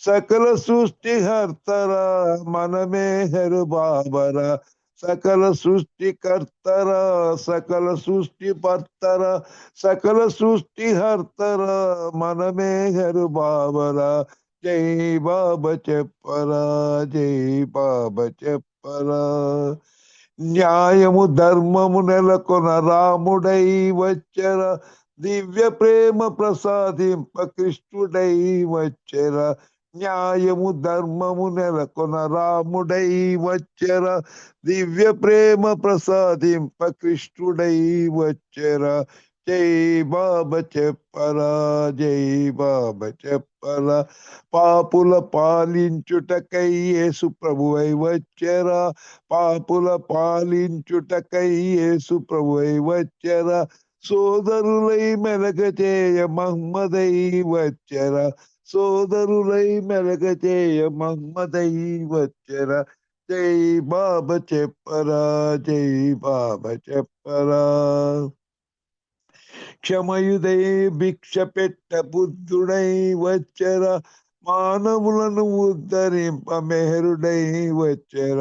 సకల సృష్టి హర్తరా మనమే హరు బాబరా సకల సృష్టికర్తరా సకల సృష్టి భర్తరా సకల సృష్టి హర్తరా మనమే హరు బాబరా జై బాబా చెప్పరా జై బాబా చెప్పరా న్యాయము ధర్మము నెలకొన రాముడై వచ్చర దివ్య ప్రేమ ప్రసాదింప కృష్ణుడై వచ్చర న్యాయము ధర్మము నెలకొన రాముడై వచ్చర దివ్య ప్రేమ ప్రసాదింప కృష్ణుడై వచ్చర జై బాబా చెప్పరా జై బాబా చెప్పరా పాపుల పాలించుటకై యేసు ప్రభువై వచ్చరా పాపుల పాలించుటకై యేసు ప్రభువై వచ్చరా సోదరులై మెలక చేయ మహమ్మదై వచ్చరా సోదరులై మెలక చేయ మహమ్మదై వచ్చరా జై బాబా చెప్పరా జై బాబా చెప్పరా క్షమయుదై భిక్ష పెట్ట బుద్ధుడై వచ్చర మానవులను ఉద్ధరింప మెహరుడై వచ్చర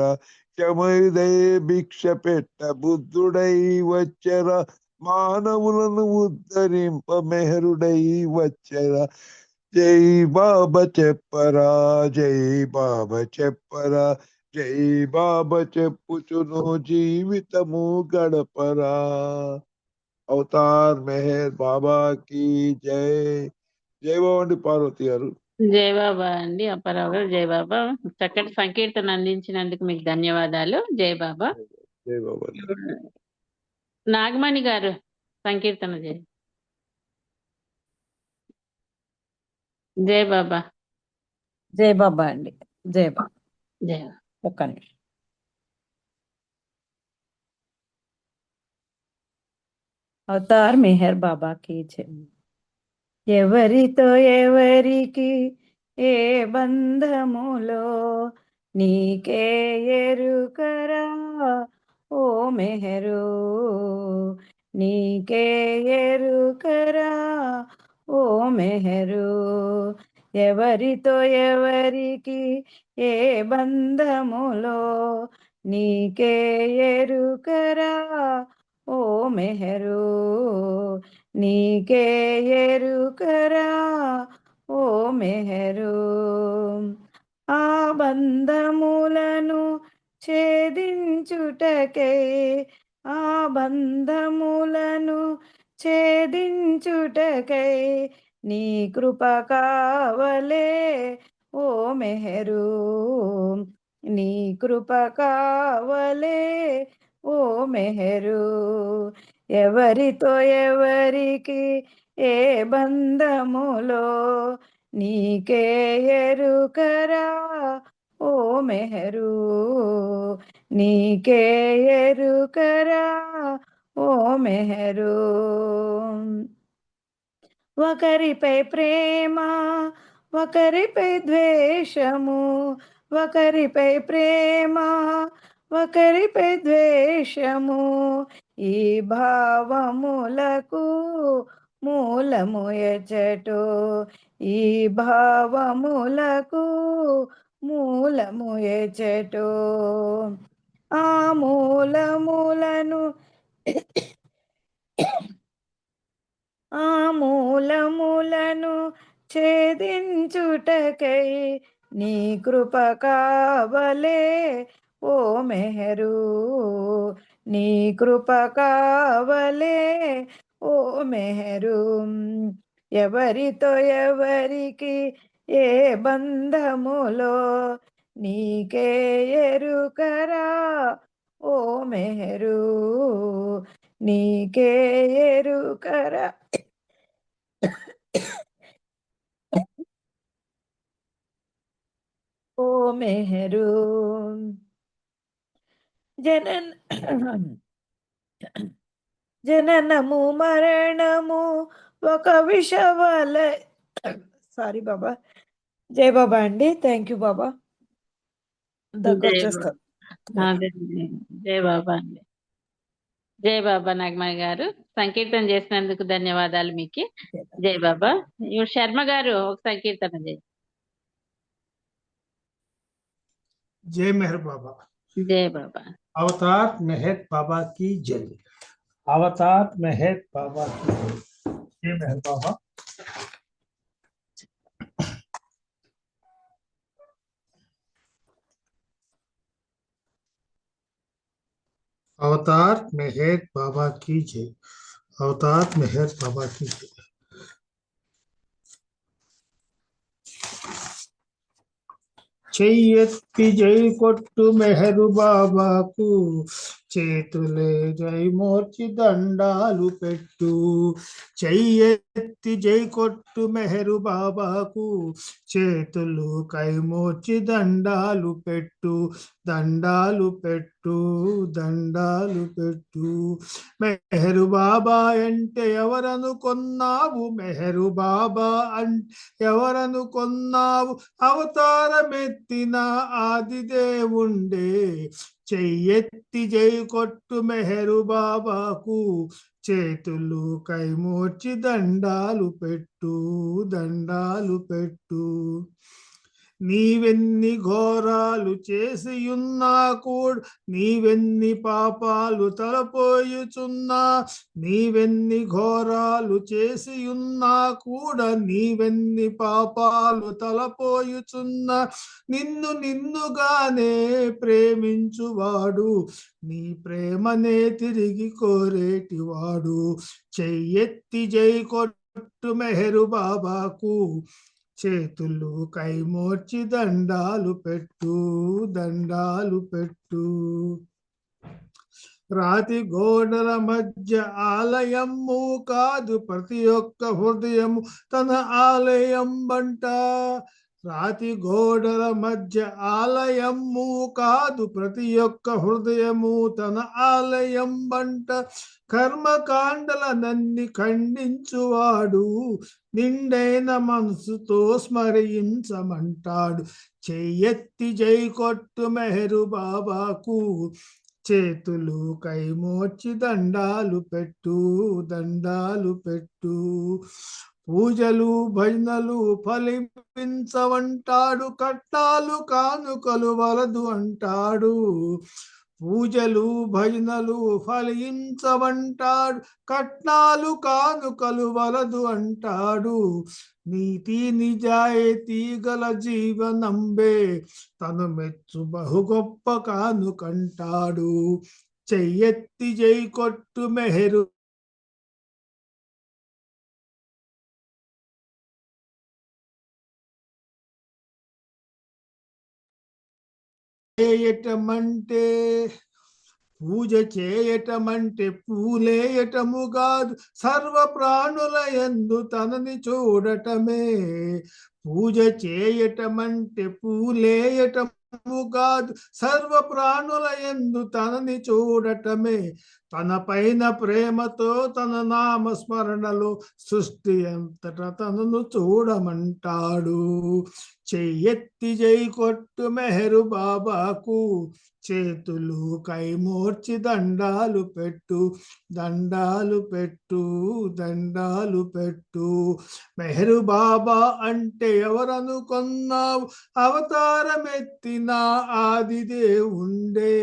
క్షమయుదై భిక్ష పెట్ట బుద్ధుడై వచ్చర మానవులను ఉద్ధరింప మెహరుడై వచ్చర జై బాబా చెప్పరా జై బాబా చెప్పరా జై బాబా చెప్పుచును జీవితము గడపరా అవతార్ మెహర్ బాబా की जय జై బాబా అండి పార్వతి గారు. జై బాబా అండి అప్పారావు గారు. జై బాబా. చక్కటి సంకీర్తన అందించినందుకు మీకు ధన్యవాదాలు. జై బాబా. జై బాబా. నాగమణి గారు సంకీర్తన జై. జై బాబా. జై బాబా అండి. జై బాబా. జై బాబా. ఒక్క నిమిషం. అవతార్ మెహర్ బాబాకి జై. ఎవరితో ఎవరికి ఏ బంధములో నీకే ఎరుకరా ఓ మెహరు, నీకే ఎరుకరా ఓ మెహరు. ఎవరితో ఎవరికి ఏ బంధములో నీకే ఎరుకరా ఓ మెహరు, నీకే ఎరుకరా ఓ మెహరు. ఆ బంధములను ఛేదించుటకై, ఆ బంధములను ఛేదించుటకై నీ కృప కావలే ఓ మెహరు, నీ కృప కావలే ఓ మెహరు. ఎవరితో ఎవరికి ఏ బంధములో నీకే ఎరుకరా ఓ మెహరు, నీకే ఎరుకరా ఓ మెహరు. ఒకరిపై ప్రేమ ఒకరిపై ద్వేషము, ఒకరిపై ప్రేమ ఒకరిపై ద్వేషము, ఈ భావములకు మూలము ఎచటో, ఈ భావములకు మూలము ఎచటో. ఆ మూలములను ఆ మూలములను ఛేదించుటకై నీ కృప కావలే ఓ మెహరు, నీ కృప కావలే ఓ మెహరు. ఎవరితో ఎవరికి ఏ బంధములో నీకే ఎరుకరా ఓ మెహరు, నీకే ఎరుకరా ఓ మెహరు. జననము మరణము ఒక విషవల. సారీ బాబా. జై బాబా అండి. థ్యాంక్ యూ బాబా. దగ్గర జై వచ్చేస్తారు. బాబా. అదే జై బాబా అండి. జై బాబా నాగమణి గారు. సంకీర్తన చేసినందుకు ధన్యవాదాలు మీకు. జై బాబా. ఇప్పుడు శర్మ గారు ఒక సంకీర్తన జై. जय मेहर बाबा. జై బాబా. अवतार मेहर बाबा की जय. अवतार मेहर बाबा की जय. जय मेहर बाबा. अवतार मेहर बाबा की जय. अवतार मेहर बाबा की जय. చెయ్యెత్తి జై కొట్టు మెహరు బాబాకు, చేతులే జై మోర్చి దండాలు పెట్టు. చెయ్యెత్తి జై కొట్టు మెహరు బాబాకు, చేతులు కైమోర్చి దండాలు పెట్టు, దండాలు పెట్టు, దండాలు పెట్టు. మెహరు బాబా అంటే ఎవరనుకొన్నావు, మెహరు బాబా అంటే ఎవరనుకొన్నావు, అవతారమెత్తిన ఆదిదేవుండే. చెయ్యెత్తి జై కొట్టు మెహరు బాబాకు, చేతులు కైమోర్చి దండాలు పెట్టు, దండాలు పెట్టు. నీవెన్ని ఘోరాలు చేసియున్నా కూడా, నీవెన్ని పాపాలు తలపోయుచున్నా, నీవెన్ని ఘోరాలు చేసియున్నా కూడా, నీవెన్ని పాపాలు తలపోయుచున్నా, నిన్నుగానే ప్రేమించువాడు, నీ ప్రేమనే తిరిగి కోరేటివాడు. చెయ్యెత్తి జై కొట్టు మెహరు బాబాకు, చేతులు కైమోర్చి దండాలు పెట్టు, దండాలు పెట్టు. రాతి గోడల మధ్య ఆలయము కాదు, ప్రతి ఒక్క హృదయము తన ఆలయం బంట. రాతి గోడల మధ్య ఆలయము కాదు, ప్రతి ఒక్క హృదయము తన ఆలయం బంట. కర్మకాండలనన్ని ఖండించువాడు, నిండైన మనసుతో స్మరించమంటాడు. చెయ్యెత్తి జై కొట్టు మెహరు బాబాకు, చేతులు కైమోర్చి దండాలు పెట్టు, దండాలు పెట్టు. పూజలు భజనలు ఫలించవంటాడు, కట్టాలు కానుకలు వలదు అంటాడు. పూజలు భజనలు ఫలించవంటాడు, కట్నాలు కానుకలు వలదు అంటాడు. నీతి నిజాయితీ గల జీవనంబే తను మెచ్చు బహు గొప్ప కానుకంటాడు. చెయ్యెత్తి జై కొట్టు మెహరు చేయటమంటే, పూజ చేయటమంటే పూలేయటము కాదు, సర్వ ప్రాణుల యందు తనని చూడటమే. పూజ చేయటమంటే పూలేయటము కాదు, సర్వ ప్రాణుల యందు తనని చూడటమే. తన పైన ప్రేమతో తన నామస్మరణలో సృష్టి అంతటా తనను చూడమంటాడు. చెయ్యెత్తి జై కొట్టు మెహరు బాబాకు, చేతులు కైమోర్చి దండాలు పెట్టు, దండాలు పెట్టు, దండాలు పెట్టు. మెహరు బాబా అంటే ఎవరనుకున్నావు, అవతారమెత్తిన ఆదిదేవుండే.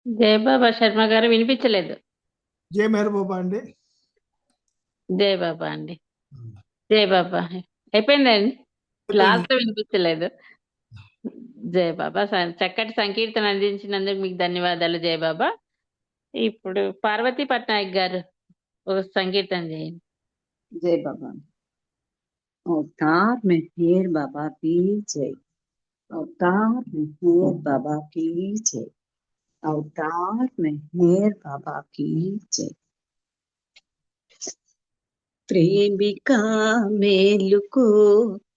జయబాబా శర్మ గారు వినిపించలేదు. జై మెహర్ బాబా అండి. జై బాబా అండి. జై బాబా అయిపోయిందండి, లాస్ట్ లో వినిపించలేదు. జై బాబా. చక్కటి సంకీర్తన అందించినందుకు మీకు ధన్యవాదాలు జై బాబా. ఇప్పుడు పార్వతీ పట్నాయక్ గారు ఒక సంకీర్తన చేయండి. जय बाबा। अवतार मेहर बाबा की जय। अवतार मेहर बाबा की जय। अवतार मेहर बाबा की जय। प्रेमिका मेलुको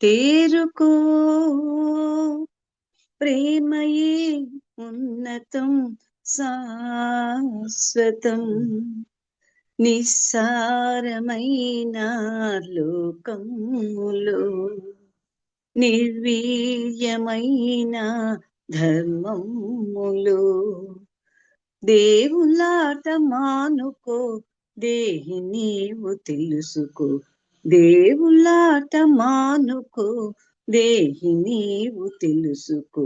तेरुको, प्रेमये उन्नतं शाश्वतं, నిస్సారమైన లోకములో నిర్వీర్యమైన ధర్మములో, దేవులాట మానుకో దేహి నీవు తెలుసుకో, దేవులాట మానుకో దేహి నీవు తెలుసుకో,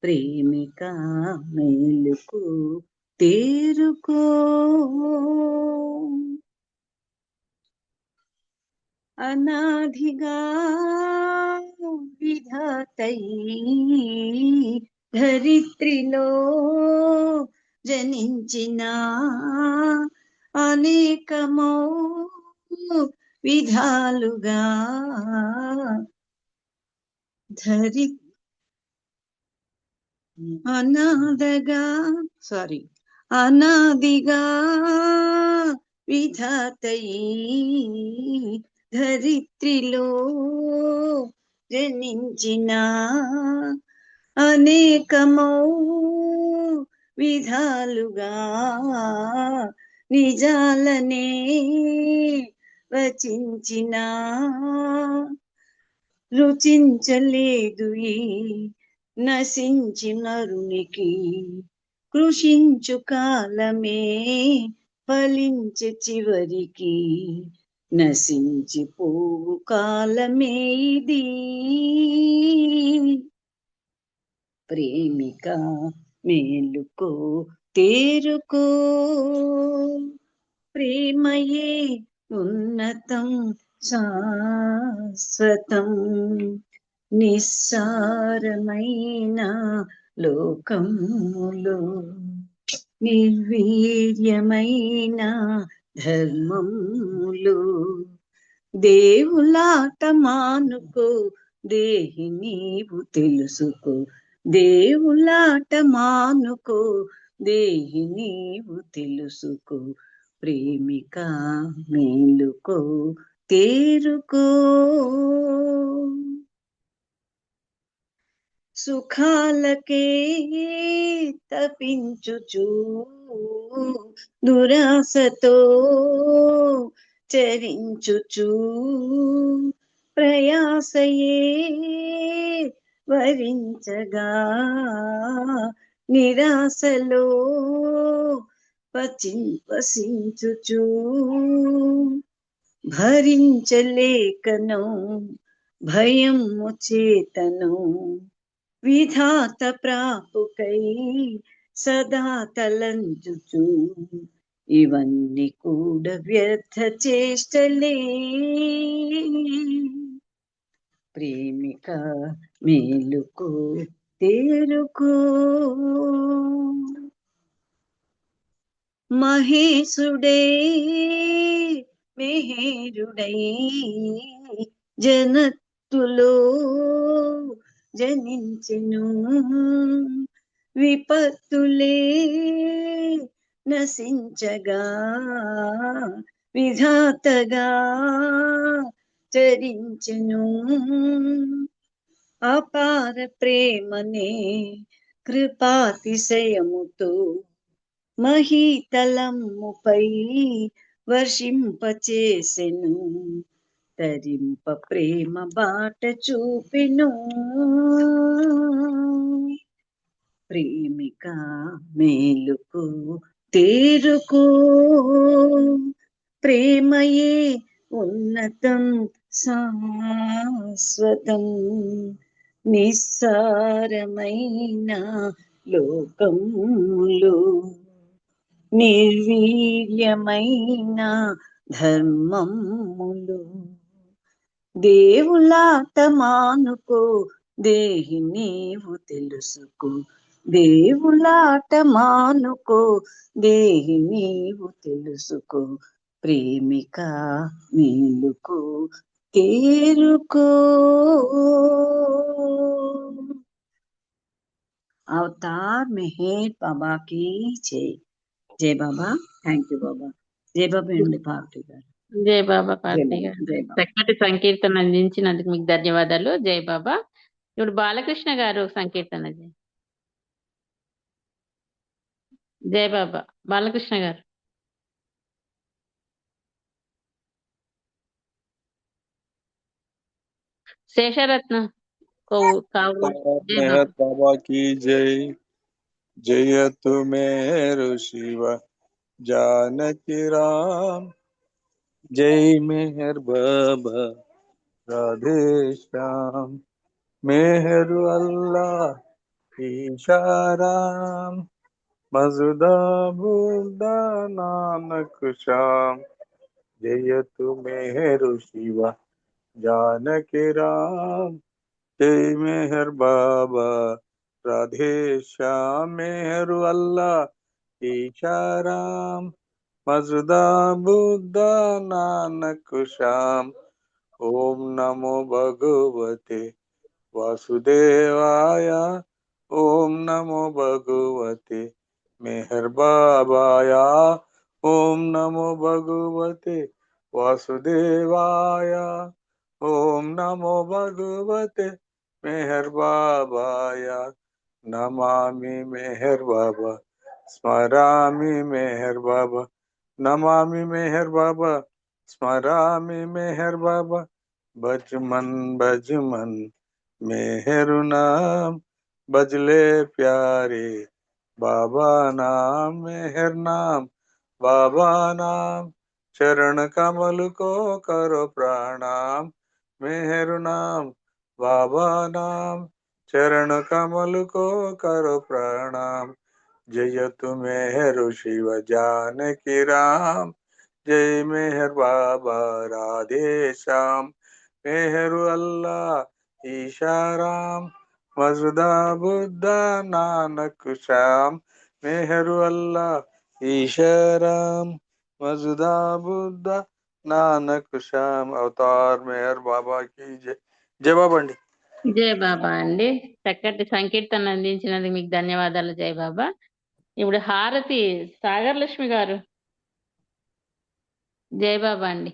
ప్రేమిక మేలుకో తేరుకో. అనాదిగా విధాతై ధరిత్రిలో జనించిన అనేకమో విధాలుగా అనాదిగా విధాతై ధరిత్రిలో జనించిన అనేకమో విధాలుగా నిజాలనే వచించిన రుచించలేదు ఈ నశించి నరునికి కృషించు కాలమే ఫలించే చివరికి నశించి పోవు కాలమే ఇది ప్రేమిక మేలుకో తేరుకో ప్రేమయే ఉన్నతం శాశ్వతం నిస్సారమైన లోకములో నిర్వీర్యమైన ధర్మములు దేవులాట మానుకో దేహి నీవు తెలుసుకో దేవులాట మానుకో దేహి నీవు తెలుసుకో ప్రేమిక మేలుకో తేరుకో సుఖాలకే తపించుచు దురాశతో చరించుచు ప్రయాసయే వరించగా నిరాశలో వసించుచు భరించలేకను భయము చేతను విధాత ప్రాపుకై సదా తలంచుచు ఇవన్నీ కూడా వ్యర్థ చేష్టలే ప్రేమిక మేలుకో తేరుకో మహేశుడే మెహేరుడై జనత్తులో జనించెను విపత్తులే నశించగా విధాతగా చరించెను అపార ప్రేమనే కృపాతిశయముతో మహీతలముపై వర్షింపచేసెను తరింప ప్రేమ బాట చూపెను ప్రేమిక మేలుకు తేరుకో ప్రేమయే ఉన్నతం శాశ్వతం నిస్సారమైన లోకములు నిర్వీర్యమైన ధర్మములు దేవులాట మానుకో దేహి నీవు తెలుసుకో దేవులాట మానుకో దేహి నీవు తెలుసుకో ప్రేమిక మేలుకో తేరుకో अवतार मेहर बाबा की जय जय बाबा थैंक यू बाबा जय बाबा అండి పార్టీ గారు జై బాబా పార్టీ గారు జై బాబా చక్కటి సంకీర్తన అందించినందుకు మీకు ధన్యవాదాలు జై బాబా. ఇప్పుడు బాలకృష్ణ గారు సంకీర్తన జై బాబా బాలకృష్ణ గారు. శేషరత్న కావు జై मेहर బాబా. बाबा की जय जय तु मेरु शिव जानकी राम जय मेहर बाबा राधे श्याम मेहर अल्लाह ईशाराम मजुदा बुद्धा नानक श्याम जय तु मेरु शिव जानकी राम जय मेहर बाबा राधे श्याम मेहर अल्लाह ईशाराम मजुदा बुद्धा नानक श्याम ओम नमो भगवते वासुदेवाय ओम नमो भगवते मेहर बाबाय ओम नमो भगवते वासुदेवाय ओम नमो भगवते मेहर बाबाय नमामि मेहर बाबा स्मरामि मेहर बाबा नमामि मेहर बाबा स्मरामि मेहर बाबा भजमन भजमन मेहरु नाम बजले प्यारे बाबा नाम मेहर नाम बाबा नाम चरण कमल को करो प्रणाम मेहर नाम बाबा नाम चरण कमल को करो प्रणाम जय तु मेहर शिव जानकी राम जय मेहर बाबा राधे श्याम मेहर अल्लाह ईशा राम मजदा बुद्ध नानक श्याम मेहर अल्लाह ईशा राम मजदा बुद्ध नानक श्याम अवतार मेहर बाबा की जय जय बाबा अंडी జై బాబా అండి. చక్కటి సంకీర్తన అందించినందుకు మీకు ధన్యవాదాలు జై బాబా. ఇప్పుడు హారతి సాగర్ లక్ష్మి గారు. జై బాబా అండి.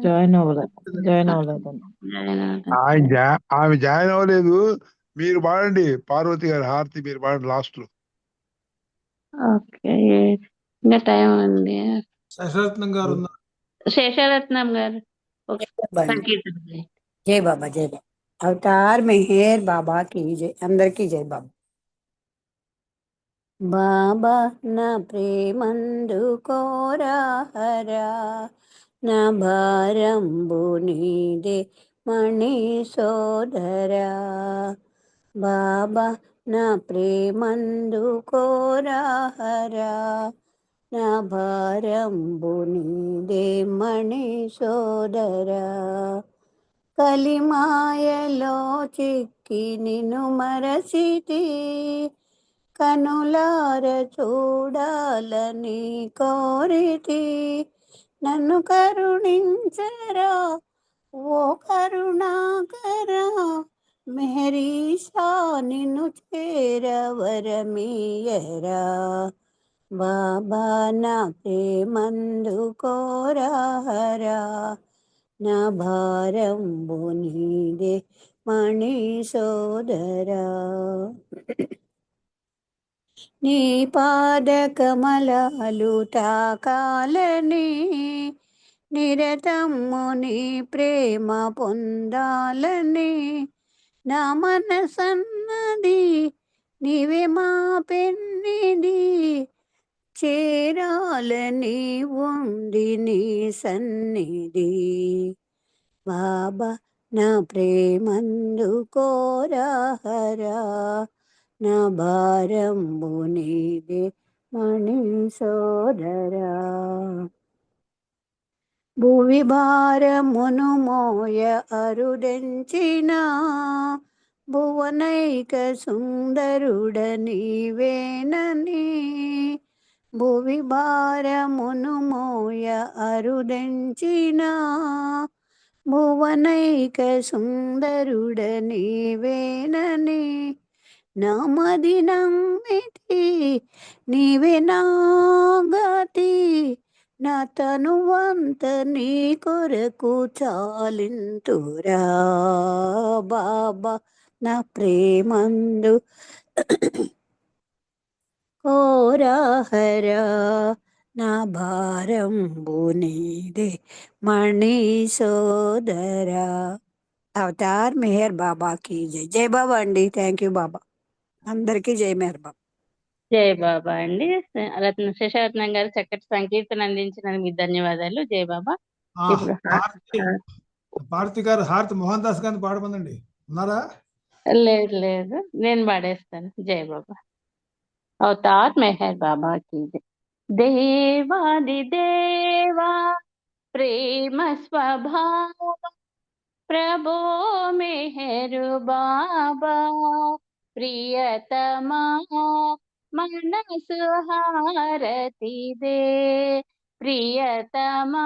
జాయిన్ అవ్వలేదు. ఆమె జాయిన్ అవ్వలేదు. మీరు పాడండి పార్వతి గారు హారతి మీరు పాడండి లాస్ట్ లో. ఓకే, ఇంకా టైం ఉంది. శశరత్నం గారు ఉన్నారు. శేషరత్నం గారు ఒక బాబా అండి. సంకీర్తన చేయండి. జై బాబా జై బాబా. అవతార్ మెహర్ బాబా की जय. అందరికీ జై బాబా. బాబా నా ప్రేమందుకోరా హరా నా భారంబు నీదే మణి సోదరా బాబా నా ప్రేమందుకోరా హరా నా భారంబు నీదే మణి సోదరా కలిమాయలో చిక్కి నిన్ను మరసితి కనులార చూడాలని కోరితి నన్ను కరుణించరా ఓ కరుణాకరా మెహరీషా నిన్ను చేరవరమీయరా బాబా నా ప్రేమందుకోరా హరా నా భారంబు నీదే మణి సోదరా నీ పాద కమలాలు తాకాలని నిరతము నీ ప్రేమ పొందాలని నా మనసన్నది నీవే మా పెన్నిది చేరాలని ఉంది నీ సన్నిధి బాబా నా ప్రేమందుకోరా హరా నా భారంబు నీదే మణి సోదరా భువి భారమును మోయ అరుదెంచిన భువనైక సుందరుడ నీవేనని భువి భారమును మోయ అరుదెంచిన భువనైక సుందరుడ నీవేనని నామది నమ్మితి నీవే నాగతి నా తనువంత నీ కొరకు చాలింతురా బాబా నా ప్రేమందు కోరా హరా నా భారంబు నీదే మణి సోదరా అవతార్ మెహర్ బాబాకి జై. జై బాబా అండి. థ్యాంక్ యూ బాబా. అందరికీ జై మెహర్ బాబా. జై బాబా అండి. శేషరత్నం గారు చక్కటి సంకీర్తన అందించినందుకు మీకు ధన్యవాదాలు జై బాబా. ఇప్పుడు భారతి గారు హారతి మోహన్ దాస్ గారిని పాడమందండి. ఉన్నారా? లేదు లేదు, నేను పాడేస్తాను. జై బాబా. అవతార్ మెహర్ బాబా की जय. దేవాది దేవా ప్రేమ స్వభావ ప్రభో మెహరు బాబా ప్రియతమా మనసు హారతి దే ప్రియతమా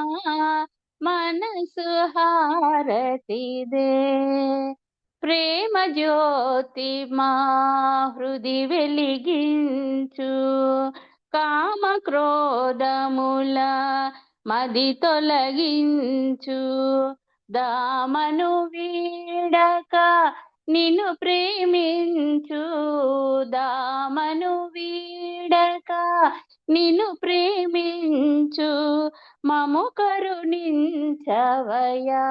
మనసు హారతి దే ప్రేమ జ్యోతి మా హృది వెలిగించు కామ క్రోధముల మది తొలగించు దామను వీడక నిన్ను ప్రేమించు దామను వీడక నిన్ను ప్రేమించు మము కరుణించవయా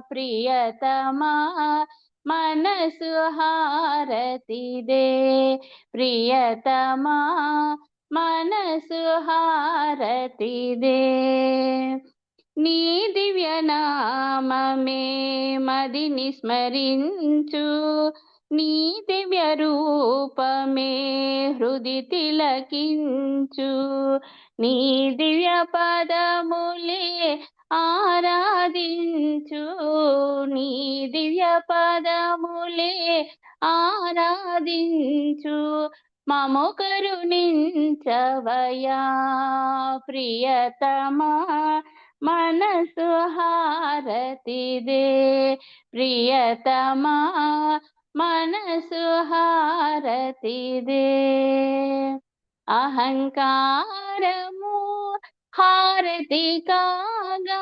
ప్రియతమా మనసు హారతిదే ప్రియతమా మనసు హారతిదే నీ దివ్య నామమే మదిని స్మరించు నీ దివ్య రూపమే హృది తిలకించు నీ దివ్య పదములే ఆరాధించు నీ దివ్య పదములే ఆరాధించు మము కరుణించవయా ప్రియతమా మనసు హారతిదే ప్రియతమా మనసు హారతిదే అహంకారము హారతి కాగా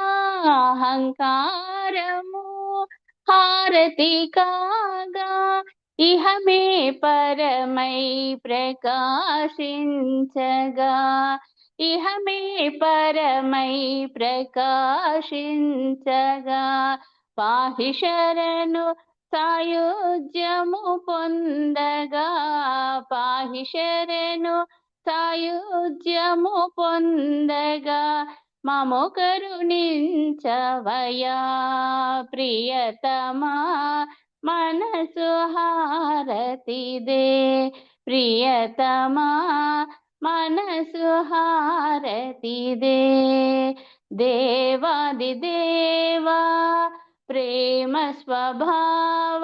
అహంకారము హారతి కాగా ఇహమే పరమై ప్రకాశించగా ఇహమే పరమై ప్రకాశించగా పాహి శరణు సాయుజ్యము పొందగా పాహి శరణు సాయుజ్యము పొందగా మము కరుణించవయా ప్రియతమా మనసు హారతిదే ప్రియతమా మనసు హారతిదే దేవాది దేవా ప్రేమ స్వభావ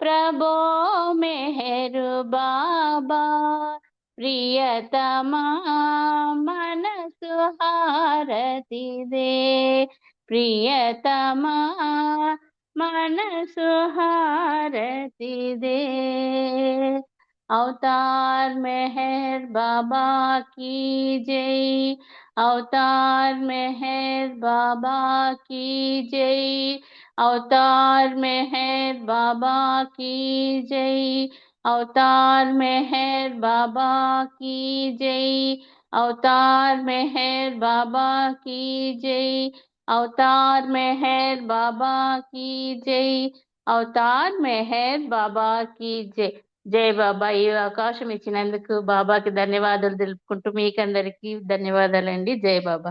ప్రభో మెహరు బాబా ప్రియతమా మనసు హారతిదే ప్రియతమా మనసు హారతిదే अवतार मेहर बाबा की जय अवतार मेहर बाबा की जय अवतार मेहर बाबा की जय अवतार मेहर बाबा की जय अवतार मेहर बाबा की जय अवतार मेहर बाबा की जय अवतार मेहर बाबा की जय జై బాబా. ఈ అవకాశం ఇచ్చినందుకు బాబాకి ధన్యవాదాలు తెలుపుకుంటూ మీకందరికి ధన్యవాదాలండి. జై బాబా.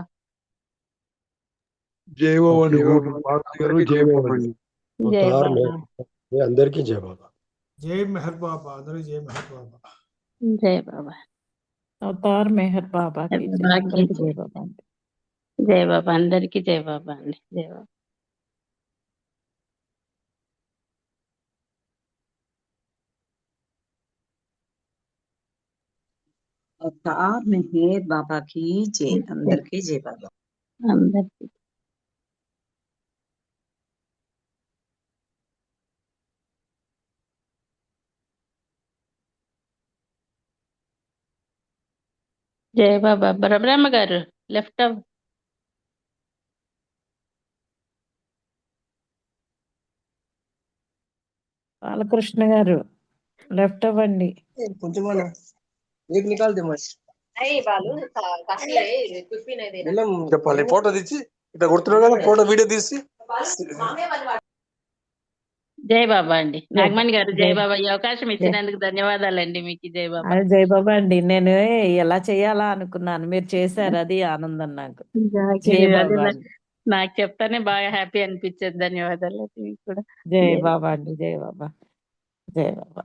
జై బాబా అండి. పార్వతి గారు జై బాబా అండి. జై అవతార్ బాబా. మెహర్ అందరికీ జై బాబా. జై మెహర్ బాబా, అందరూ జై మెహర్ బాబా. జై బాబా. అవతార్ మెహర్ బాబాకి జై. బాబాకి అందరికీ జై బాబా అండి. జై బాబా. అందరికీ జై బాబా అండి. జై బాబా. अवतार मेहर बाबा की जय అందరికీ జై బాబా. అందరికీ జై బాబా. బ్రహ్మ గారు లెఫ్ట్ బాలకృష్ణ గారు లెఫ్ట్ అవ్వండి. చెప్పాలి ఫోటో తీసి ఇట్లా కొడుతున్నావు కదా, ఫోటో వీడియో తీసి. జై బాబా అండి. నాగమణి గారు జై బాబా. ఈ అవకాశం ఇచ్చినందుకు ధన్యవాదాలండి మీకు. జై బాబా. అది జై బాబా అండి. నేను ఎలా చేయాలా అనుకున్నాను, మీరు చేశారు, అది ఆనందం నాకు. జై బాబా అండి. నాకు చెప్తానే బాగా హ్యాపీ అనిపించేది. ధన్యవాదాలు మీకు కూడా. జై బాబా అండి. జై బాబా. జై బాబా.